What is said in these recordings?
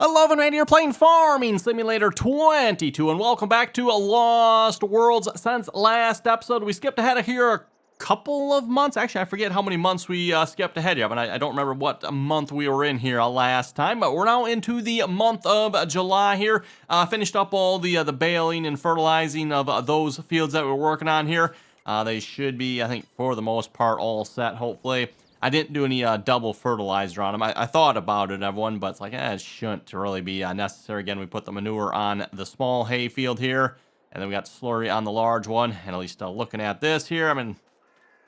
Hello, and you're playing Farming Simulator 22, and welcome back to Lost Worlds. Since last episode, we skipped ahead of here a couple of months. Actually, I forget how many months we skipped ahead here, but I don't remember what month we were in here last time. But we're now into the month of July here. Finished up all the baling and fertilizing of those fields that we're working on here. They should be, I think, for the most part, all set, hopefully. I didn't do any double fertilizer on them. I thought about it, everyone, but it's like, it shouldn't really be necessary. Again, we put the manure on the small hay field here, and then we got slurry on the large one. And at least looking at this here, I mean,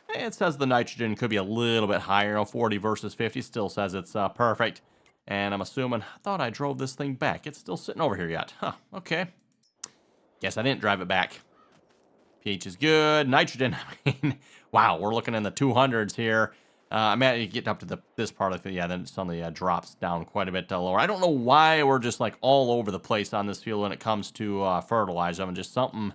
it says the nitrogen could be a little bit higher. 40 versus 50 still says it's perfect. And I'm assuming, I thought I drove this thing back. It's still sitting over here yet. Huh, okay. Guess I didn't drive it back. pH is good. Nitrogen, I mean, wow, we're looking in the 200s here. I mean, you get up to this part of it, yeah, then it suddenly drops down quite a bit lower. I don't know why we're just like all over the place on this field when it comes to fertilizer. I mean, just something,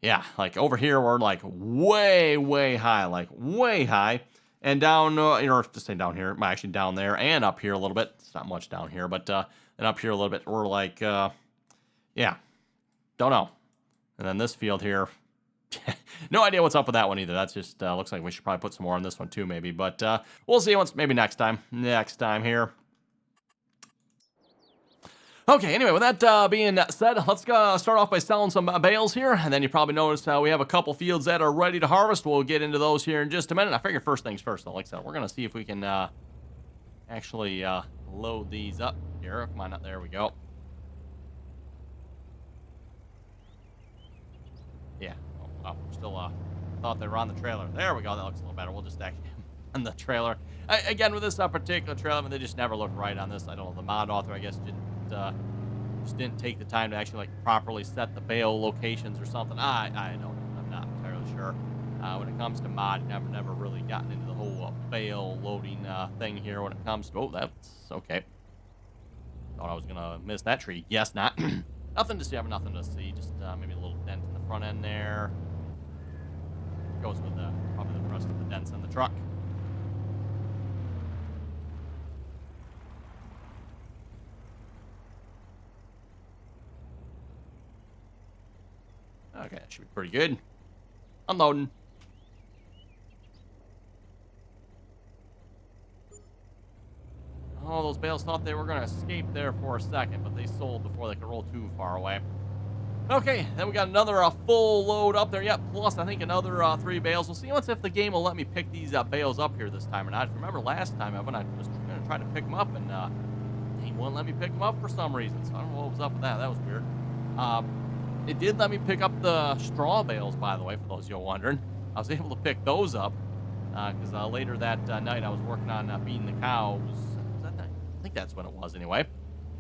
yeah, like over here we're like way, way high, like way high. And down, or to say down here, actually down there and up here a little bit. It's not much down here, but and up here a little bit, we're like, yeah, don't know. And then this field here, no idea what's up with that one either. That's just looks like we should probably put some more on this one too, maybe. But we'll see once, maybe next time. Next time here. Okay, anyway, with that being said, let's start off by selling some bales here. And then you probably noticed we have a couple fields that are ready to harvest. We'll get into those here in just a minute. I figure first things first, though. Like I said, we're going to see if we can actually load these up here. Come on up. There we go. Yeah. Oh, still thought they were on the trailer. There we go. That looks a little better. We'll just actually on the trailer. Again, with this particular trailer, I mean, they just never looked right on this. I don't know. The mod author, I guess, just didn't take the time to actually like properly set the bale locations or something. I don't. I'm not entirely sure. When it comes to mod, I've never really gotten into the whole bale loading thing here. When it comes to that's okay. Thought I was gonna miss that tree. Yes, not. Nothing to see. I have nothing to see. Just maybe a little dent in the front end there. Goes with probably the rest of the dents in the truck. Okay, that should be pretty good. Unloading. Oh, those bales thought they were going to escape there for a second, but they sold before they could roll too far away. Okay, then we got another full load up there. Yep, plus I think another 3 bales. We'll see if the game will let me pick these bales up here this time or not. Remember last time when I was going to try to pick them up, and he wouldn't let me pick them up for some reason. So I don't know what was up with that. That was weird. It did let me pick up the straw bales, by the way, for those of you wondering. I was able to pick those up because later that night I was working on feeding the cows. Was that night? I think that's when it was anyway.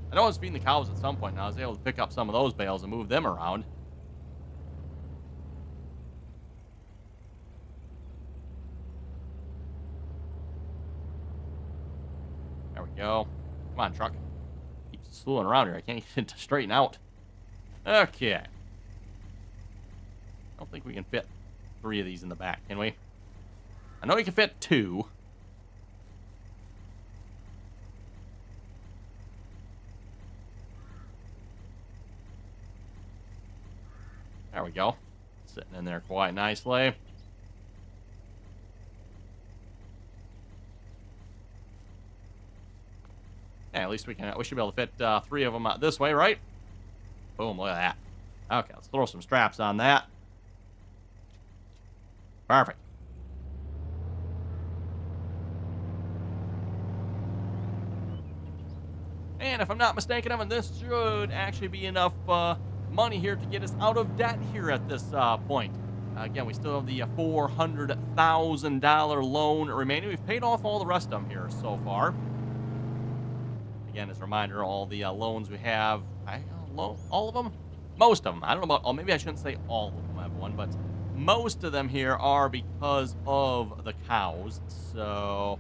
I know I was feeding the cows at some point, and I was able to pick up some of those bales and move them around. There we go. Come on, truck. Keeps slewing around here. I can't get it to straighten out. Okay. I don't think we can fit 3 of these in the back, can we? I know we can fit 2. There we go. Sitting in there quite nicely. Yeah, at least we should be able to fit 3 of them this way, right? Boom, look at that. Okay, let's throw some straps on that. Perfect. And if I'm not mistaken, this should actually be enough money here to get us out of debt here at this point. Again, we still have the $400,000 loan remaining. We've paid off all the rest of them here so far. Again, as a reminder, all the loans we have, all of them? Most of them. I don't know about, maybe I shouldn't say all of them, everyone, but most of them here are because of the cows. So,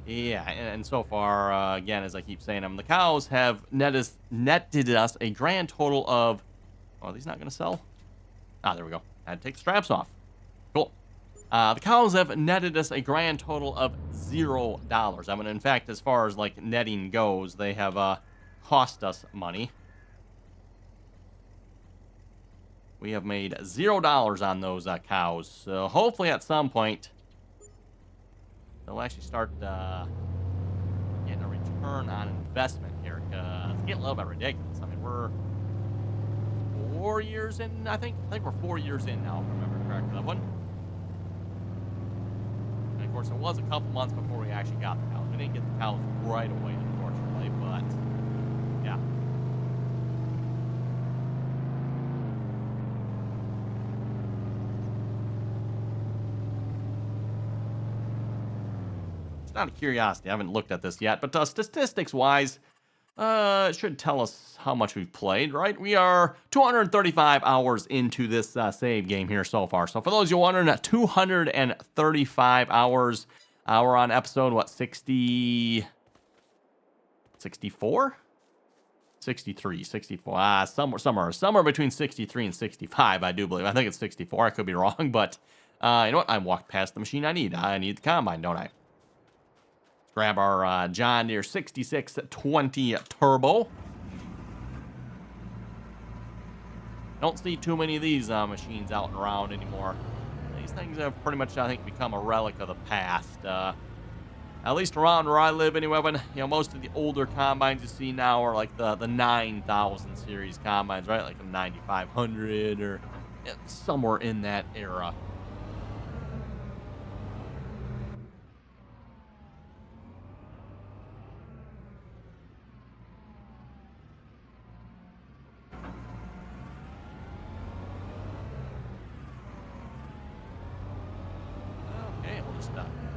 yeah, and so far, again, as I keep saying, the cows have netted us a grand total of, are these not going to sell? Ah, there we go. I had to take the straps off. Cool. The cows have netted us a grand total of $0. In fact, as far as like netting goes, they have cost us money. We have made $0 on those cows. So hopefully at some point they'll actually start getting a return on investment here, because it's getting a little bit ridiculous. I mean, we're 4 years in, I think we're 4 years in now, if I remember correctly. That one. And of course, it was a couple months before we actually got the cows. We didn't get the cows right away, unfortunately, but yeah. Out of curiosity, I haven't looked at this yet, but statistics-wise, it should tell us how much we've played, right? We are 235 hours into this save game here so far. So for those you wondering, 235 hours. We're on episode, what, 60... 64? 63, 64. Somewhere between 63 and 65, I do believe. I think it's 64. I could be wrong, but you know what? I walked past the machine I need. I need the combine, don't I? Grab our John Deere 6620 Turbo. Don't see too many of these machines out and around anymore. These things have pretty much, I think, become a relic of the past. At least around where I live anyway, when, you know, most of the older combines you see now are like the 9000 series combines, right? Like a 9500 or somewhere in that era.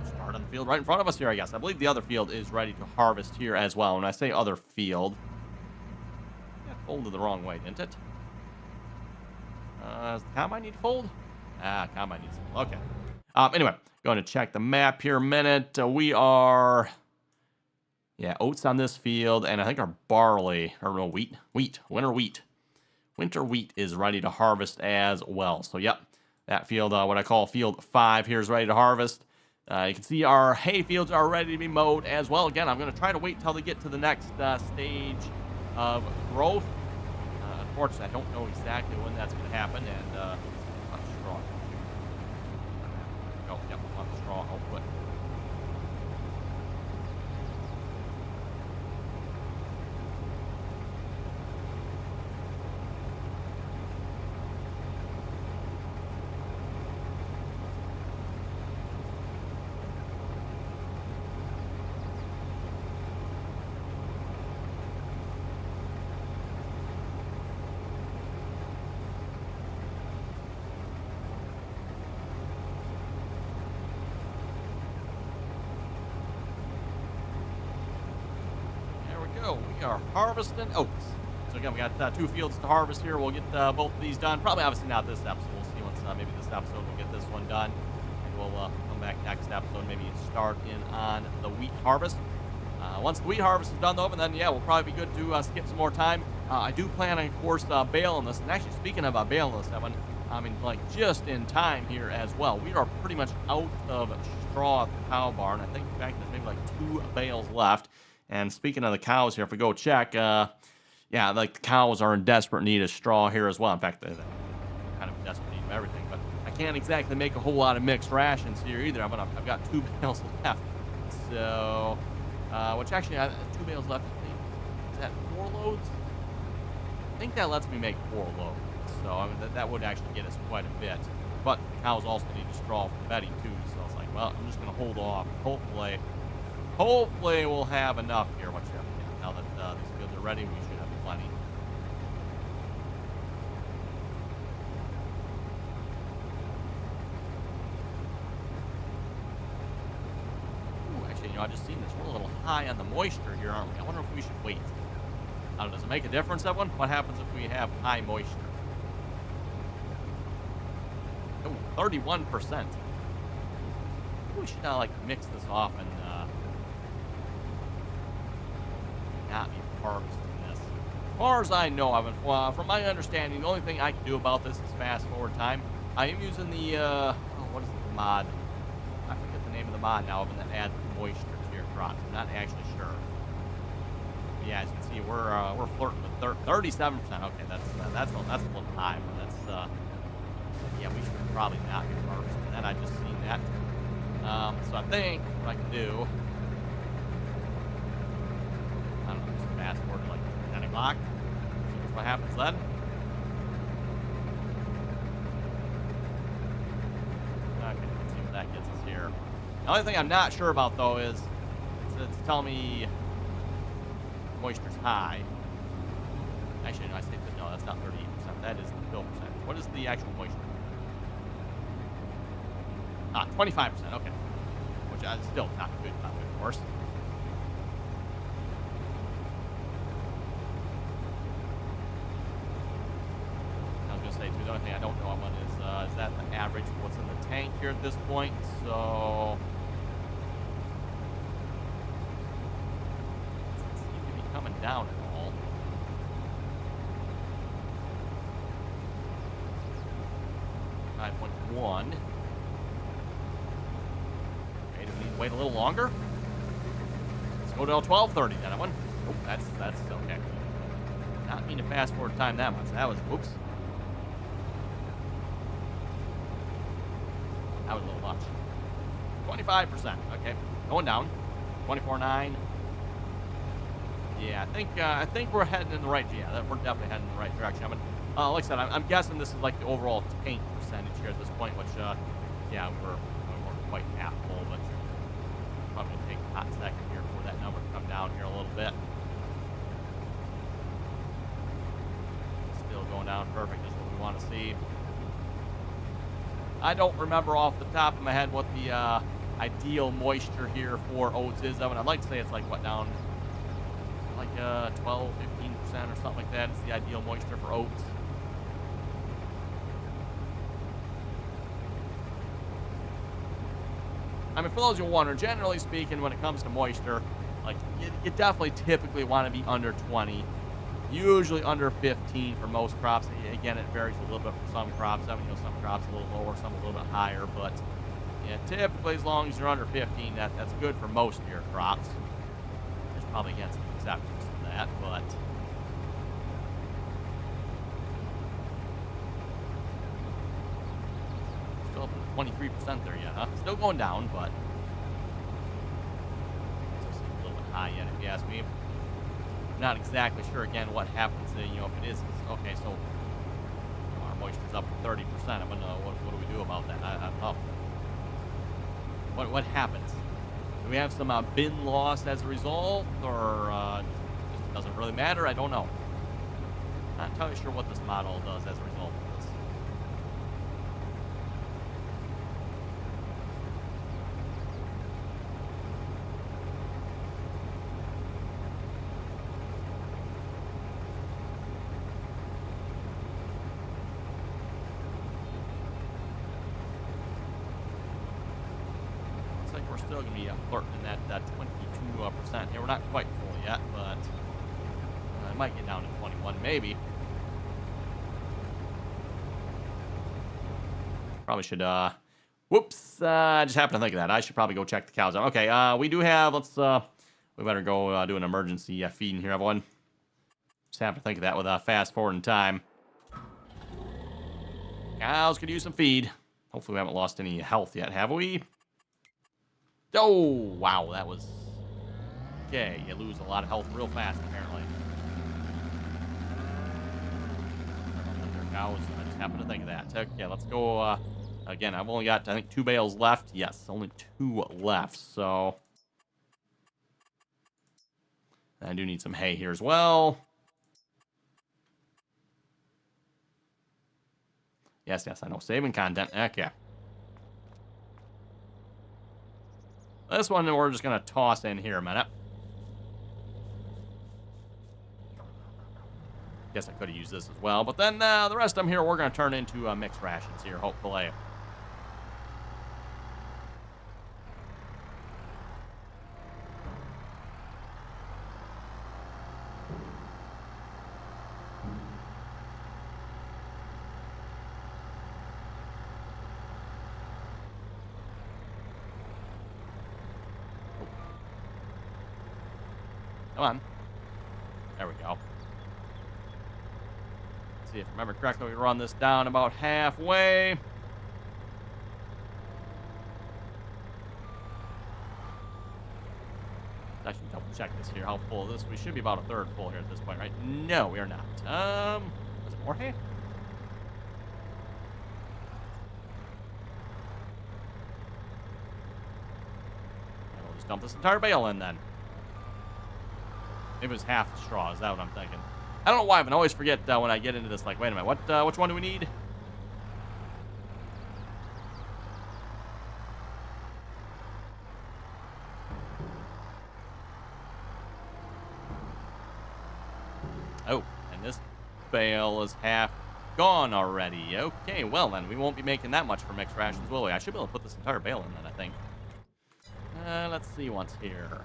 Start on the field right in front of us here, I guess. I believe the other field is ready to harvest here as well. When I say other field, that folded the wrong way, didn't it? Does the combine need to fold? Combine needs to fold. Okay. Anyway, going to check the map here a minute. We are, oats on this field, and I think our barley, or no, wheat, winter wheat. Winter wheat is ready to harvest as well. So, yep, that field, what I call field 5 here is ready to harvest. You can see our hay fields are ready to be mowed as well. Again, I'm going to try to wait till they get to the next stage of growth. Unfortunately, I don't know exactly when that's going to happen. And straw. Oh, yep, on the straw output. We are harvesting oats. So again, we got 2 fields to harvest here. We'll get both of these done. Probably, obviously, not this episode. We'll see once maybe this episode we'll get this one done. And we'll come back next episode, maybe start in on the wheat harvest. Once the wheat harvest is done, though, and then, we'll probably be good to skip some more time. I do plan on, of course, baling this. And actually, speaking of baling this, Evan, I mean, like, just in time here as well. We are pretty much out of straw at the cow barn. I think, in fact, there's maybe like 2 bales left. And speaking of the cows here, if we go check, like the cows are in desperate need of straw here as well. In fact, they're kind of in desperate need of everything. But I can't exactly make a whole lot of mixed rations here either. I've got 2 bales left. So, which actually, 2 bales left. Is that 4 loads? I think that lets me make 4 loads. So, I mean, that would actually get us quite a bit. But the cows also need straw for bedding too. So it's like, well, I'm just going to hold off. Hopefully we'll have enough here. Now that these fields are ready, we should have plenty. Ooh, actually, I just seen this. We're a little high on the moisture here, aren't we? I wonder if we should wait. Does it make a difference, that one? What happens if we have high moisture? Oh, 31%. We should mix this off and not be harvesting this. As far as I know, from my understanding, the only thing I can do about this is fast forward time. I am using the, what is the mod? I forget the name of the mod now, but that adds moisture to your crops. I'm not actually sure. Yeah, as you can see, we're flirting with 37%. Okay, that's a little high, but that's yeah, we should probably not be first. And then I just seen that. So I think what I can do, I don't know, just fast forward to like 10 o'clock. See what happens then. Okay, let's see what that gets us here. The only thing I'm not sure about though is it's telling me moisture's high. Actually, no, I say that no, that's not 38%. That is the fill percentage. What is the actual moisture? 25%. Okay, which is still not good, of course. I was gonna say too. The only thing I don't know on is that the average of what's in the tank here at this point. So it doesn't seem to be coming down at all. .1. Okay, do we need to wait a little longer? Let's go to 12:30 then. Oh, that's okay. Not mean to fast forward time that much. That was whoops. That was a little much. 25%. Okay, going down. 24.9. Yeah, I think we're heading in the right. Yeah, we're definitely heading in the right direction. I mean, like I said, I'm guessing this is like the overall tank percentage here at this point, which, yeah, we're quite half full, but probably gonna take a hot second here for that number to come down here a little bit. Still going down perfect, just what we want to see. I don't remember off the top of my head what the ideal moisture here for oats is. I mean, I'd like to say it's like what down, like 12, 15% or something like that. It's the ideal moisture for oats. I mean, for those who are wondering, generally speaking, when it comes to moisture, like you definitely typically want to be under 20, usually under 15 for most crops. Again, it varies a little bit for some crops. I mean, some crops a little lower, some a little bit higher, but yeah, typically as long as you're under 15, that's good for most of your crops. There's probably again some exceptions to that, but still up to 23% there yet, huh? Still going down, but still seems a little bit high yet, if you ask me. Not exactly sure again what happens, if it is okay. So our moisture's up to 30%. I'm gonna know what do we do about that? I don't know. What happens? Do we have some bin loss as a result, or just doesn't really matter? I don't know. Not entirely sure what this model does as a result of this. We're still going to be flirting in that 22% here. We're not quite full yet, but it might get down to 21 maybe. Probably should, whoops, I just happened to think of that. I should probably go check the cows out. Okay, we do have, we better go do an emergency feeding here, everyone. Just happened to think of that with fast forward in time. Cows could use some feed. Hopefully we haven't lost any health yet, have we? Oh, wow, that was... Okay, you lose a lot of health real fast, apparently. Cows, I just happened to think of that. Okay, let's go, again, I've only got, I think, 2 bales left. Yes, only 2 left, so... I do need some hay here as well. Yes, I know. Saving content. Okay. This one we're just going to toss in here a minute. Guess I could have used this as well. But then the rest of them here we're going to turn into mixed rations here, hopefully. Come on. There we go. Let's see if I remember correctly. We run this down about halfway. Let's actually double check this here. How full is this? We should be about a third full here at this point, right? No, we are not. Is it more hay? We'll just dump this entire bale in then. Maybe it was half the straw. Is that what I'm thinking? I don't know why, but I always forget when I get into this. Like, wait a minute, which one do we need? Oh, and this bale is half gone already. Okay, well then, we won't be making that much for mixed rations, will we? I should be able to put this entire bale in then, I think. Let's see what's here.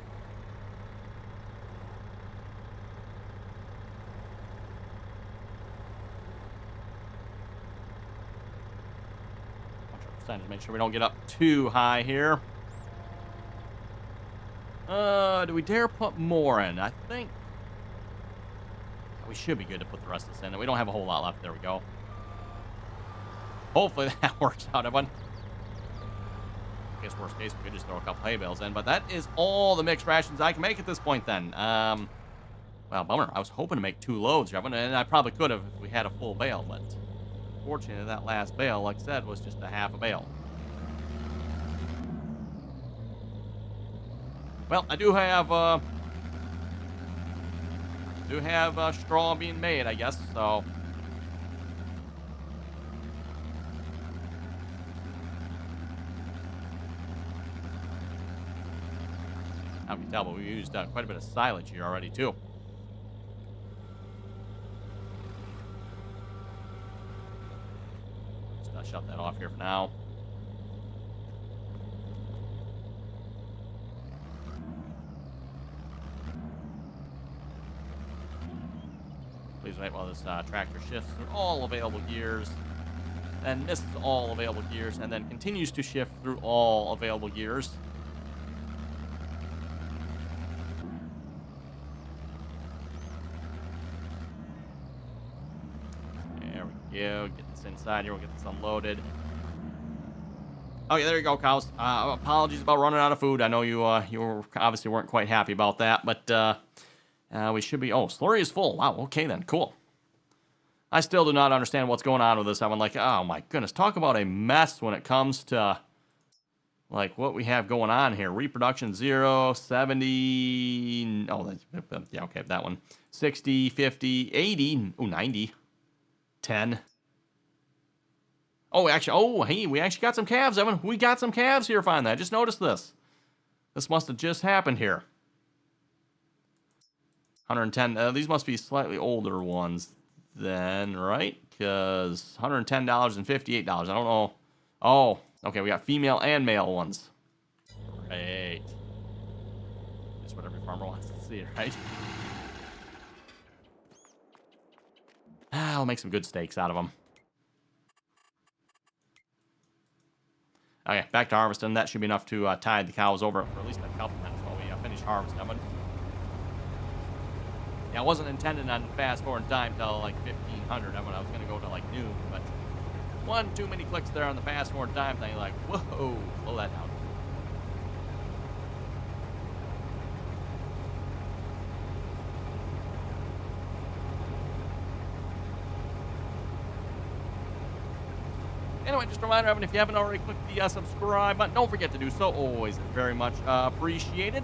Percentage, make sure we don't get up too high here. Do we dare put more in? I think we should be good to put the rest of this in. We don't have a whole lot left. There we go. Hopefully that works out, everyone. I guess worst case, we could just throw a couple hay bales in, but that is all the mixed rations I can make at this point then. Well, bummer. I was hoping to make 2 loads, and I probably could have if we had a full bale, but unfortunately, that last bale, like I said, was just a half a bale. Well, I do have straw being made, I guess, so. I can tell, but we used quite a bit of silage here already, too. Shut that off here for now. Please wait while this tractor shifts through all available gears, then misses all available gears, and then continues to shift through all available gears. There we go. Get this inside here. We'll get this unloaded. Oh, yeah, there you go, cows. Apologies about running out of food. I know you obviously weren't quite happy about that, but we should be... Oh, slurry is full. Wow, okay then, cool. I still do not understand what's going on with this. I'm like, oh my goodness, talk about a mess when it comes to, like, what we have going on here. Reproduction 0, 70... Oh, yeah, okay, that one. 60, 50, 80, oh, 90, 10... Oh, actually, oh, hey, we actually got some calves, Evan. We got some calves here, finally. I just noticed this. This must have just happened here. 110, these must be slightly older ones then, right? Because $110 and $58, I don't know. Oh, okay, we got female and male ones. Great. Just what every farmer wants to see, right? I'll make some good steaks out of them. Okay, back to harvesting. That should be enough to tide the cows over for at least a couple minutes while we finish harvesting them. Yeah, I wasn't intending on fast forward time till like 1500. I was going to go to like noon, but one too many clicks there on the fast forward time thing. Like, whoa, slow that down. Anyway, just a reminder, Evan, if you haven't already clicked the subscribe button, don't forget to do so. Always very much appreciated.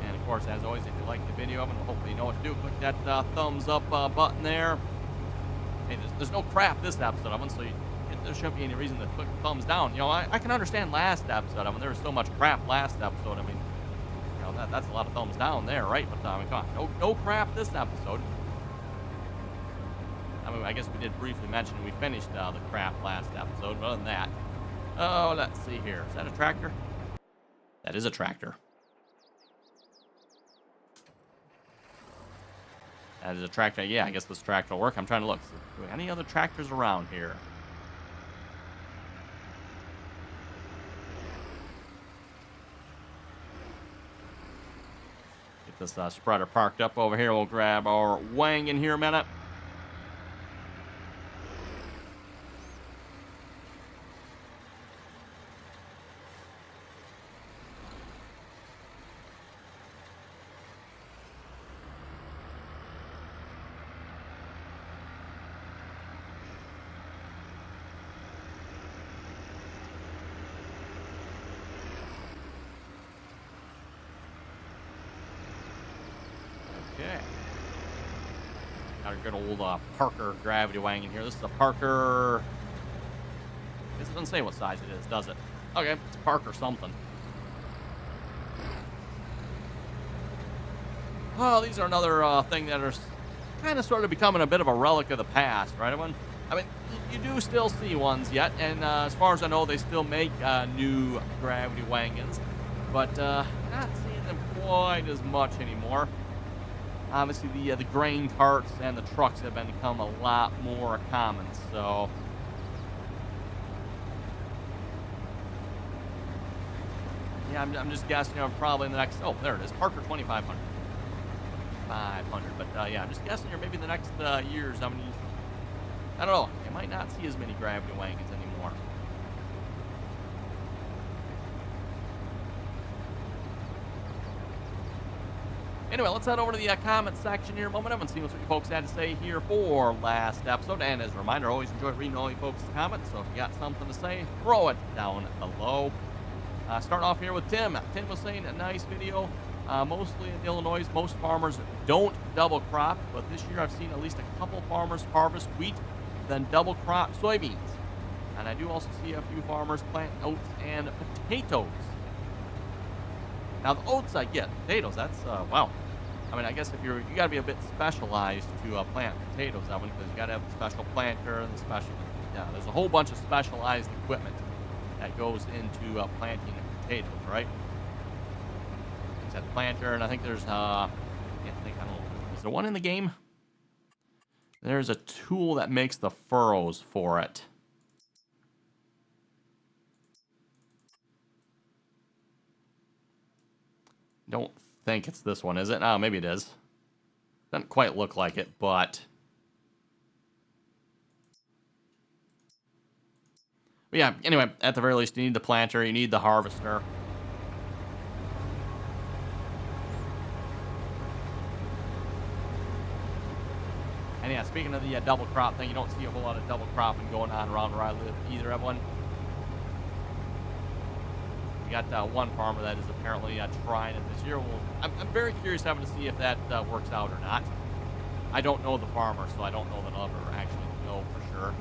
And, of course, as always, if you like the video, Evan, hopefully you know what to do. Click that thumbs up button there. Hey, there's no crap this episode, Evan, so there shouldn't be any reason to click thumbs down. You know, I can understand last episode. I mean, there was so much crap last episode. I mean, you know, that's a lot of thumbs down there, right? But I mean, come on, no crap this episode. I mean, I guess we did briefly mention we finished the crap last episode, but other than that, oh, let's see here. Is that a tractor? That is a tractor. That is a tractor. Yeah, I guess this tractor will work. I'm trying to look. Do we have any other tractors around here? Get this spreader parked up over here. We'll grab our wang in here a minute. Okay. Got a good old Parker gravity wang in here. This is a Parker. This doesn't say what size it is, does it? Okay, it's Parker something. Oh, these are another thing that are kind of sort of becoming a bit of a relic of the past, right, everyone? I mean, you do still see ones yet, and as far as I know, they still make new gravity wagons, but not seeing them quite as much anymore. Obviously, the grain carts and the trucks have become a lot more common, so... Yeah, I'm just guessing, probably in the next... Oh, there it is, Parker 2500. 500, but yeah, I'm just guessing here maybe in the next years, how many... I don't know, you might not see as many gravity wagons anymore. Anyway, let's head over to the comment section here a moment and see what you folks had to say here for last episode. And as a reminder, I always enjoy reading all you folks' comments, so if you got something to say, throw it down below. Starting off here with Tim. Tim was saying a nice video. Mostly in Illinois, most farmers don't double crop, but this year I've seen at least a couple farmers harvest wheat, then double crop soybeans. And I do also see a few farmers plant oats and potatoes. Now, the oats I get. Potatoes, that's, wow. I mean, I guess if you got to be a bit specialized to plant potatoes, that one, because you got to have the special planter and the special, yeah, there's a whole bunch of specialized equipment that goes into planting potatoes, right? There's that planter, and I think there's, I don't know, is there one in the game? There's a tool that makes the furrows for it. Don't think it's this one, is it? Oh, maybe it is. Doesn't quite look like it, but yeah, anyway, at the very least, you need the planter, you need the harvester. And yeah, speaking of the double crop thing, you don't see a whole lot of double cropping going on around where I live either, everyone. We got one farmer that is apparently trying it this year. Well, I'm very curious having to see if that works out or not. I don't know the farmer, so I don't know that I'll ever actually know for sure.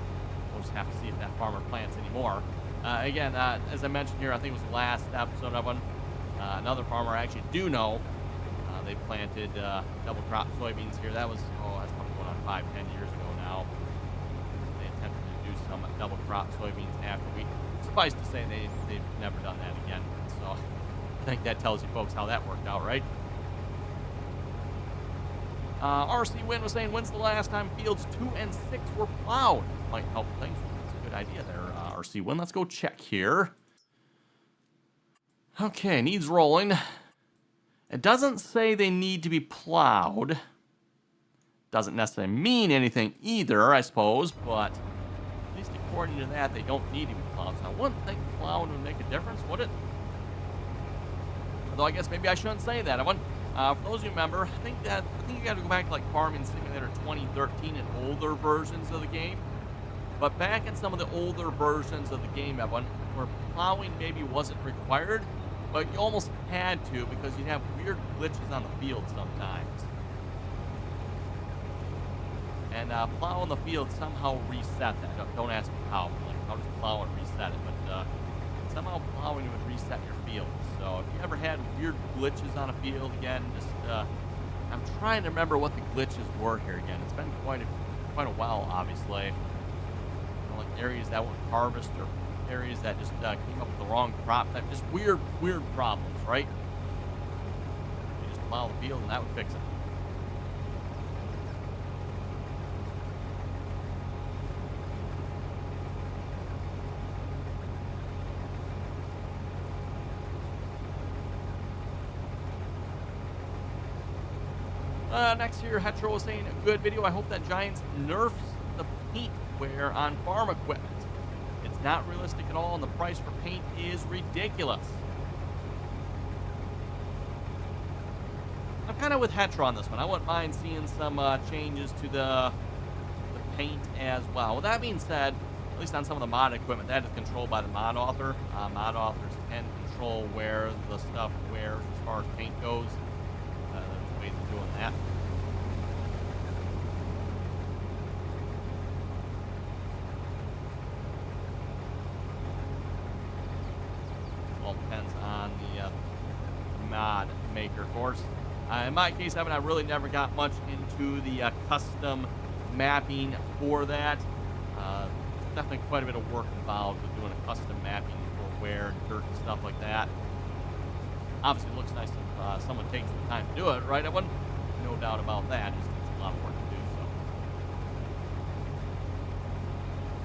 We'll just have to see if that farmer plants anymore. Again, as I mentioned here, I think it was the last episode of one. Another farmer I actually do know. They planted double crop soybeans here. That was, that's probably going on 5-10 years ago now. They attempted to do some double crop soybeans after wheat. Suffice to say, they've never done that again. So I think that tells you folks how that worked out, right? RC Win was saying, when's the last time fields 2 and 6 were plowed? Might help things. That's a good idea there, RC Win. Let's go check here. Okay, needs rolling. It doesn't say they need to be plowed. Doesn't necessarily mean anything either, I suppose, but at least according to that, they don't need to be plowed. So I wouldn't think plowing would make a difference, would it? Although I guess maybe I shouldn't say that. For those of you who remember, I think you got to go back to like Farming Simulator 2013 and older versions of the game. But back in some of the older versions of the game, everyone, where plowing maybe wasn't required, but you almost had to because you'd have weird glitches on the field sometimes. And plowing the field somehow reset that. Don't ask me how. Like, how does plowing reset it? But somehow plowing would reset your field. So if you ever had weird glitches on a field, again, just I'm trying to remember what the glitches were here again. It's been quite a while, obviously. You know, like areas that wouldn't harvest or areas that just came up with the wrong crop type. Just weird problems, right? You just plow the field and that would fix it. Next here, Hetero was saying, a good video. I hope that Giants nerfs the paint wear on farm equipment. It's not realistic at all, and the price for paint is ridiculous. I'm kind of with Hetero on this one. I wouldn't mind seeing some changes to the paint as well. With that being said, at least on some of the mod equipment, that is controlled by the mod author. Mod authors can control where the stuff wears as far as paint goes. There's ways of doing that. All depends on the mod maker, of course. In my case, I really never got much into the custom mapping for that. Definitely quite a bit of work involved with doing a custom mapping for wear and dirt and stuff like that. Obviously, it looks nice if someone takes the time to do it, right? I wouldn't, no doubt about that. It's a lot of work to do. So,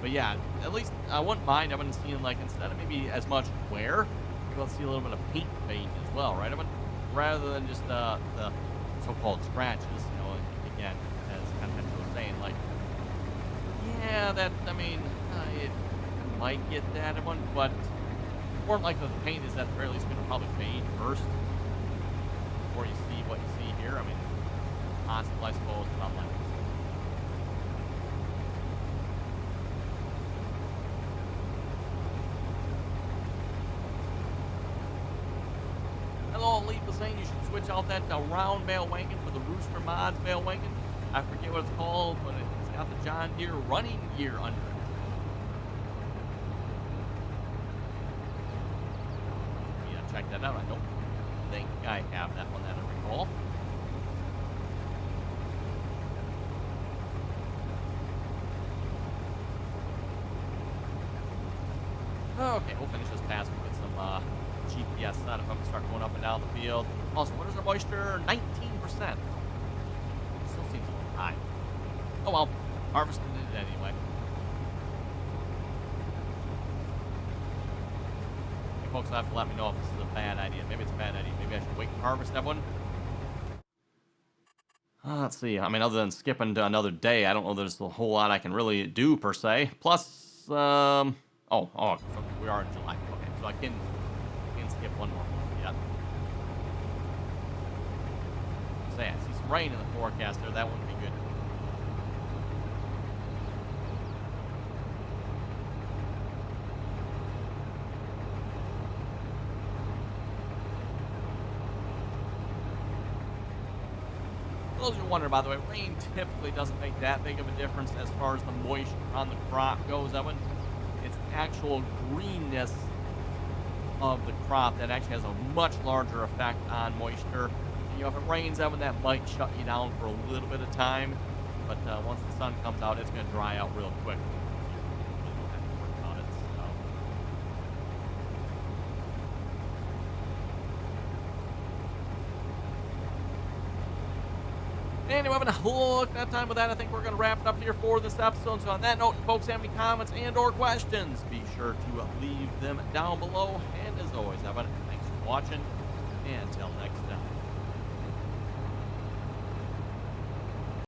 but yeah, at least I wouldn't mind. I wouldn't seeing like instead of maybe as much wear, maybe let's see a little bit of paint fade as well, right? I would rather than just the so-called scratches. You know, again, as kind of Hetero was saying, like. Yeah, that, I mean, it might get that one, but more likely the paint is at the very least going to probably fade first before you see what you see here. I mean, possible, I suppose, but I'm like. Hello, Leaf was saying you should switch out that round Bale wagon for the Rooster Mods Bale wagon. I forget what it's called, but it's got the John Deere running gear under it. Yeah, check that out. I don't think I have that one that I recall. Okay, we'll finish this pass with some GPS setup. I'm going to start going up and down the field. Also, what is our moisture? 19%. Still seems a little high. Oh well, harvested it anyway. You folks will have to let me know if this is a bad idea. Maybe it's a bad idea. Maybe I should wait and harvest that one. Let's see. I mean, other than skipping to another day, I don't know there's a whole lot I can really do per se. Plus, oh, we are in July. Okay, so I can skip one more month yet. So yeah, I see some rain in the forecast there. That wouldn't be good. For those who wonder, by the way, rain typically doesn't make that big of a difference as far as the moisture on the crop goes. It's the actual greenness of the crop that actually has a much larger effect on moisture. You know, if it rains, that might shut you down for a little bit of time, but once the sun comes out, it's going to dry out real quick. You don't have to worry about it. Anyway, I'm going to look at time with that. I think we're going to wrap it up here for this episode. So on that note, if folks have any comments and or questions, be sure to leave them down below. And as always, everyone, thanks for watching, and until next time.